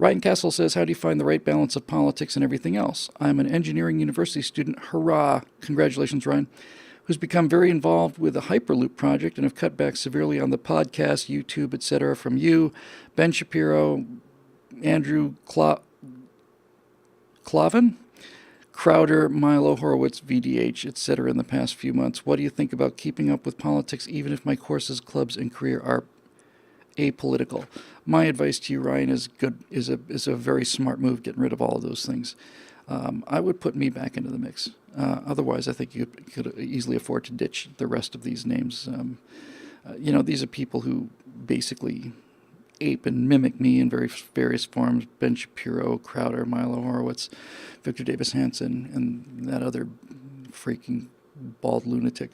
Ryan Castle says, how do you find the right balance of politics and everything else? I'm an engineering university student. Hurrah! Congratulations, Ryan. Who's become very involved with the Hyperloop project and have cut back severely on the podcast, YouTube, etc. from you, Ben Shapiro, Andrew Clavin, Crowder, Milo Horowitz, VDH, etc. in the past few months. What do you think about keeping up with politics, even if my courses, clubs, and career are apolitical? My advice to you, Ryan, is a very smart move, getting rid of all of those things. I would put me back into the mix. Otherwise, I think you could easily afford to ditch the rest of these names. These are people who basically ape and mimic me in various forms. Ben Shapiro, Crowder, Milo Horowitz, Victor Davis Hanson, and that other freaking bald lunatic.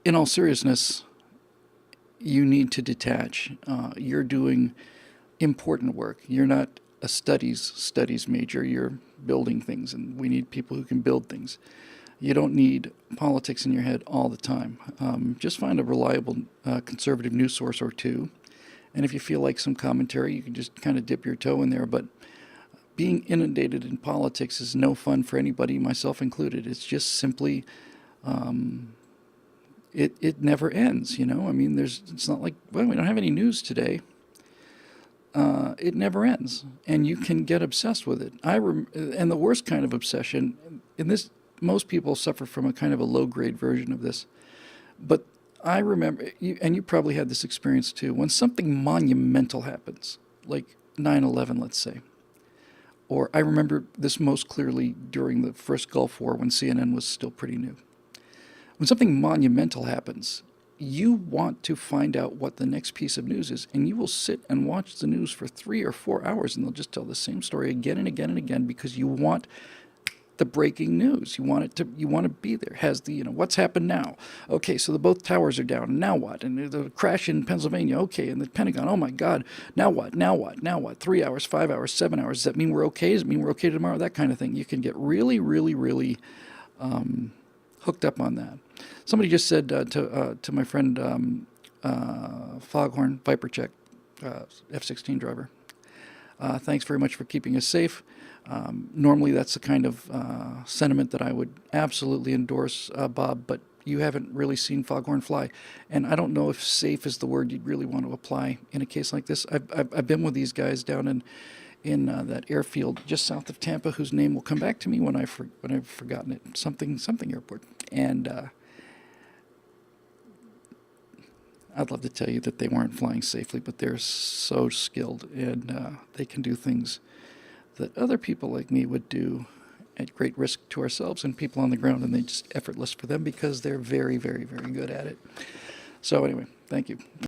In all seriousness, you need to detach. You're doing important work. You're not a studies major. You're building things, and we need people who can build things. You don't need politics in your head all the time. Just find a reliable conservative news source or two, and if you feel like some commentary, you can just kind of dip your toe in there. But being inundated in politics is no fun for anybody, myself included. It's just simply... It never ends, I mean, it's not like, well, we don't have any news today. It never ends, and you can get obsessed with it. And the worst kind of obsession, in this, most people suffer from a kind of a low-grade version of this. But I remember, and you probably had this experience too, when something monumental happens, like 9/11, let's say. Or I remember this most clearly during the first Gulf War when CNN was still pretty new. When something monumental happens, you want to find out what the next piece of news is, and you will sit and watch the news for 3 or 4 hours, and they'll just tell the same story again and again and again because you want the breaking news. You want to be there. Has the, what's happened now? Okay, so both towers are down. And now what? And the crash in Pennsylvania. Okay, and the Pentagon. Oh my God. Now what? Now what? Now what? 3 hours, 5 hours, 7 hours. Does that mean we're okay? Does it mean we're okay tomorrow? That kind of thing. You can get really, really, really hooked up on that. Somebody just said to my friend Foghorn, Viper Check, F-16 driver, thanks very much for keeping us safe. Normally that's the kind of sentiment that I would absolutely endorse, Bob, but you haven't really seen Foghorn fly. And I don't know if safe is the word you'd really want to apply in a case like this. I've been with these guys down in that airfield just south of Tampa, whose name will come back to me when I've forgotten it. Something airport. And I'd love to tell you that they weren't flying safely, but they're so skilled, and they can do things that other people like me would do at great risk to ourselves and people on the ground, and they just effortless for them because they're very, very, very good at it. So anyway, thank you.